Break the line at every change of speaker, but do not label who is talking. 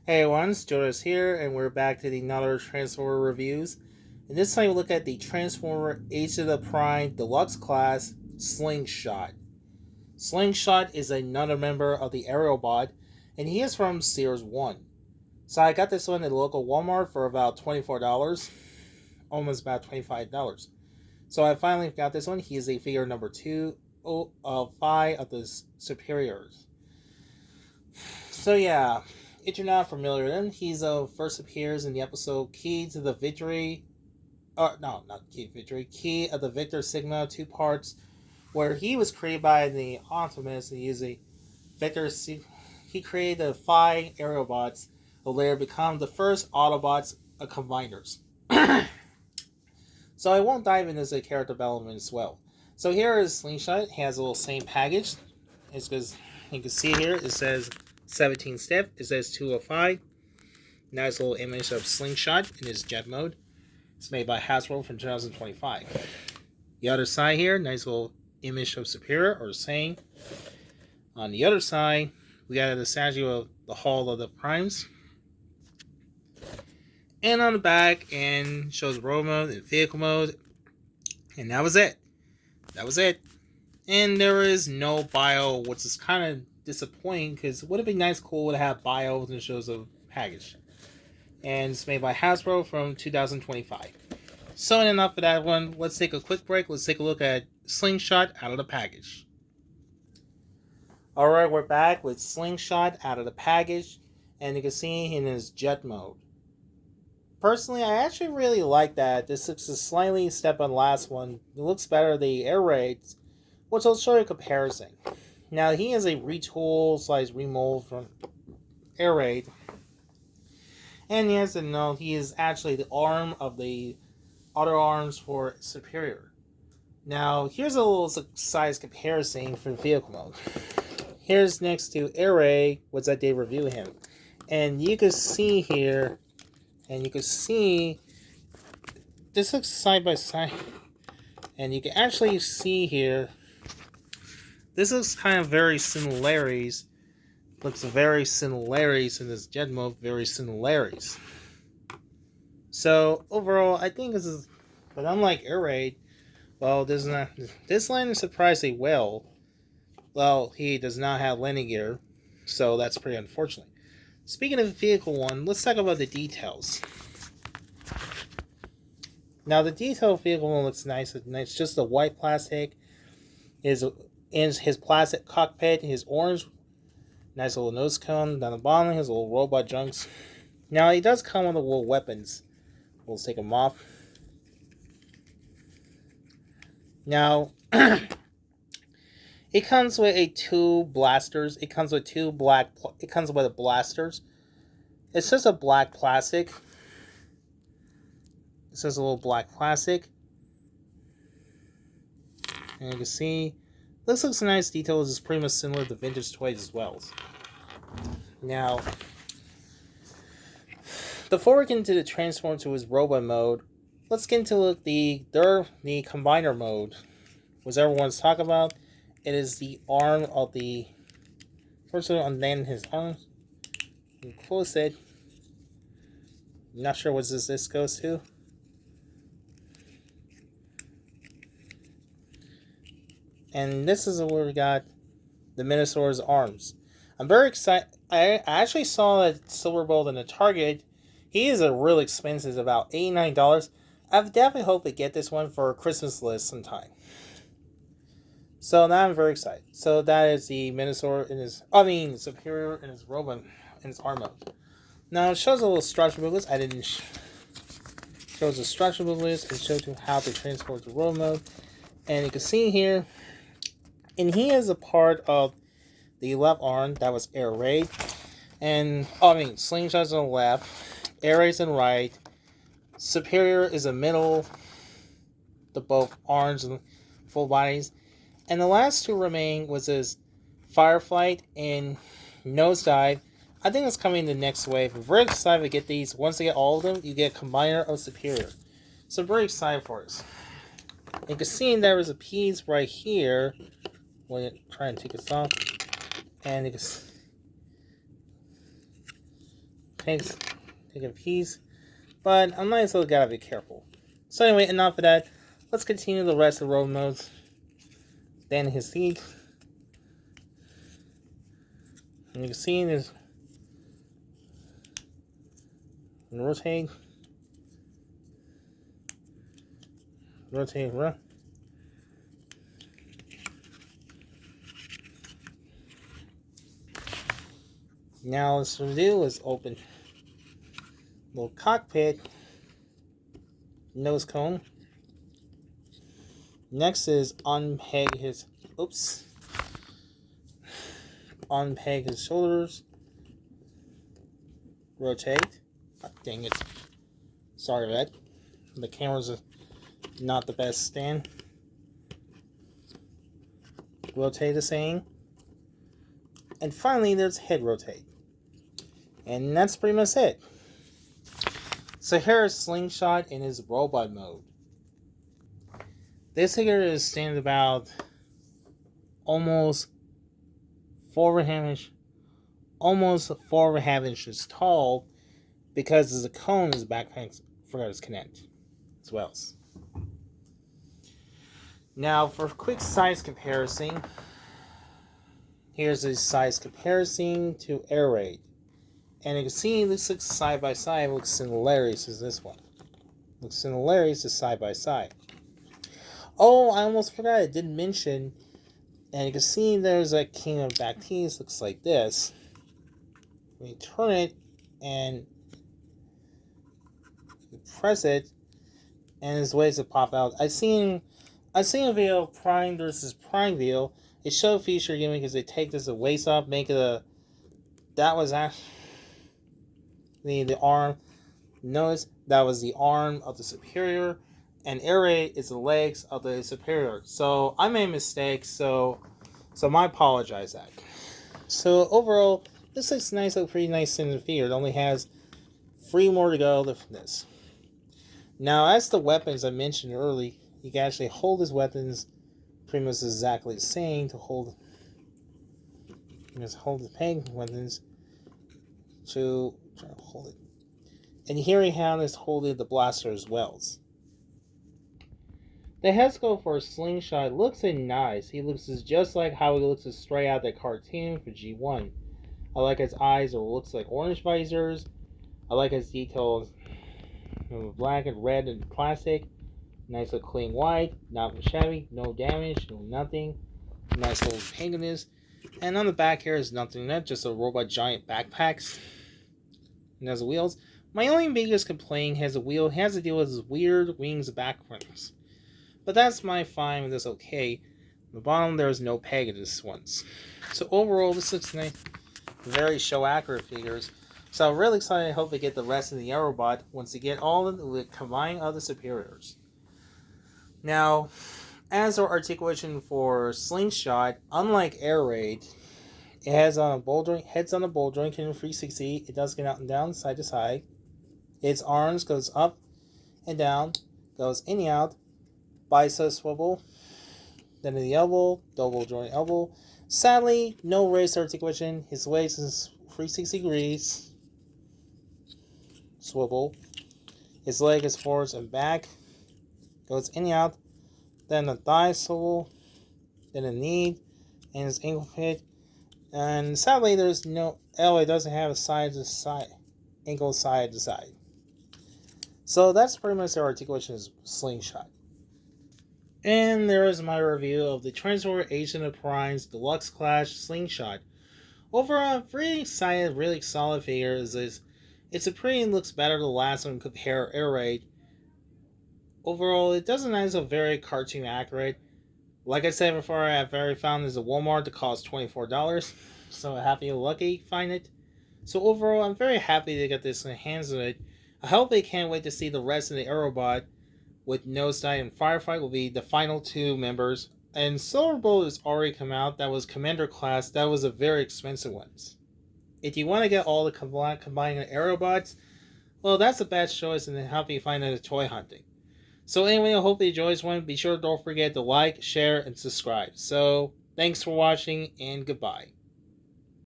Hey everyone, Jonas here, and we're back to the another Transformer reviews. And this time we look at the Transformer Age of the Prime Deluxe class Slingshot. Slingshot is another member of the Aerial Bot, and he is from Series 1. So I got this one at the local Walmart for about $24, almost about $25. So I finally got this one. He is a figure number 2 of 5 of the Superiors. So yeah, if you're not familiar with him, he's first appears in the episode Key to the Victory. No, not Key to Victory. Key of the Victor Sigma, 2 parts, where he was created by the Optimus and using Victor. He created the 5 aerial bots, who later become the first Autobots combiners. So I won't dive into the character development as well. So here is Slingshot. It has a little same package. It's because you can see here it says 17 step. It says 205. Nice little image of Slingshot in his jet mode. It's made by Hasbro from 2025. The other side here, nice little image of Superior or saying. On the other side, we got the statue of the Hall of the Primes. And on the back, and shows road mode and vehicle mode. And that was it. And there is no bio, which is kind of disappointing because it would have been cool to have bios and shows a package. And it's made by Hasbro from 2025. So enough of that one. Let's take a quick break. Let's take a look at Slingshot out of the package. Alright, we're back with Slingshot out of the package. And you can see in his jet mode. Personally, I actually really like that. This looks a slightly step on the last one. It looks better the air raids, which I'll show you a comparison. Now, he is a retool / remold from air raid. And yes and no, he is actually the arm of the other arms for Superior. Now, here's a little size comparison for vehicle mode. Here's next to air raid, which I did review him. And you can see here, this looks side by side, and you can actually see here, this looks kind of very similarities, in this jet mode, very similarities. So overall, I think this is, but unlike Air Raid, well, this landing surprisingly well. Well, he does not have landing gear, so that's pretty unfortunate. Speaking of vehicle one, let's talk about the details. Now, the detailed vehicle one looks nice. It's just the white plastic. His plastic cockpit, his orange, nice little nose cone down the bottom, his little robot junks. Now, he does come with the little weapons. We'll take them off. Now, it comes with 2 blasters. It comes with the blasters. It's just a black plastic. It says a little black plastic. And you can see, this looks a nice detail. It's pretty much similar to vintage toys as well. Now, before we get into the transform to his robot mode, let's get into the combiner mode, which everyone's talking about. It is the arm of the person unland his arms. You close it. Not sure what this goes to. And this is where we got the Minosaur's arms. I'm very excited. I actually saw that Silver Bolt in the Target. He is a really expensive, about $89. I definitely hope to get this one for a Christmas list sometime. So now I'm very excited. So that is the Minosaur Superior in his robot, in his arm mode. Now it shows a little structure list. I didn't shows a structure list and shows you how to transport the robot mode. And you can see here, and he is a part of the left arm that was air raid, and Slingshot's on the left, air raid's on the right, Superior is in the middle, the both arms and full bodies, and the last 2 remaining was his Fireflight and Nosedive. I think it's coming the next wave. I'm very excited to get these. Once you get all of them, you get a combiner of Superior. So I'm very excited for this. You can see there is a piece right here. When you try and take this off, and you can take a piece. But I'm not so gotta be careful. So anyway, enough of that. Let's continue the rest of the road modes. Then his seat. And you can see this rotate. Rotate, run. Now what we'll do is open little cockpit nose cone. Next is unpeg his unpeg his shoulders. Rotate. Oh, dang it. Sorry for that. The camera's not the best stand. Rotate the same. And finally there's head rotate. And that's pretty much it. So here is Slingshot in his robot mode. This figure is standing about almost 4.5 inches tall because the cone is backpack forgot its connect as well. Now for quick size comparison, here's a size comparison to Air Raid. And you can see this looks side by side, looks hilarious as this one. Looks hilarious as side by side. Oh, I almost forgot, I didn't mention, and you can see there's a King of back tees, looks like this. When you turn it and you press it, and there's ways to pop out. I seen a video of Prime versus Prime video. It showed feature gimmick because they take this a waist up, make it a. That was actually the arm. Notice that was the arm of the superior, and Air Raid is the legs of the superior. So I made a mistake. So I apologize that. So overall, this looks nice, a pretty nice in the figure. It only has 3 more to go from this. Now, as the weapons I mentioned earlier, you can actually hold his weapons pretty much exactly the same to hold. You just hold the peg weapons to try to hold it. And here he is holding the blaster as well. The head sculpt for a Slingshot looks nice. He looks just like how he looks straight out of the cartoon for G1. I like his eyes, or looks like orange visors. I like his details, black and red and classic. Nice little clean white, not shabby, no damage, no nothing. Nice little paintiness. And on the back here is nothing, that's just a robot giant backpacks. And has the wheels. My only biggest complaint has a wheel has to deal with his weird wings backwards. But that's my fine with this okay. On the bottom there is no peg in this ones. So overall this looks nice. Very show accurate figures. So I'm really excited. I hope they get the rest of the Aerobot once they get all of the combined other superiors. Now, as our articulation for Slingshot, unlike Air Raid, it has on a ball joint, heads on a ball joint, can 360. It does get out and down, side to side. Its arms goes up and down, goes in and out, bicep swivel, then in the elbow, double joint elbow. Sadly, no raised articulation. His waist is 360 degrees. Swivel. His leg is forwards and back. Goes in and out. Then the thigh swivel. Then the knee. And his ankle pit. And sadly, there's no. Oh, it doesn't have a side to side. Ankle side to side. So that's pretty much the articulation of Slingshot. And there is my review of the Transformer Agent of Prime's Deluxe Clash Slingshot. Overall, I'm pretty excited, really solid figure. It's a pretty looks better than the last one compared to Air Raid. Overall, it doesn't have a very cartoon accurate. Like I said before, I've already found there's a Walmart that costs $24. So happy and lucky find it. So overall, I'm very happy to get this in hands of it. I hope they can't wait to see the rest of the Aerobot with Nosedive and Firefight will be the final 2 members. And Silverbolt has already come out. That was Commander class. That was a very expensive one. If you want to get all the combined Aerobots, well, that's the best choice and help you find it at toy hunting. So anyway, I hope you enjoyed this one. Be sure don't forget to like, share, and subscribe. So thanks for watching and goodbye.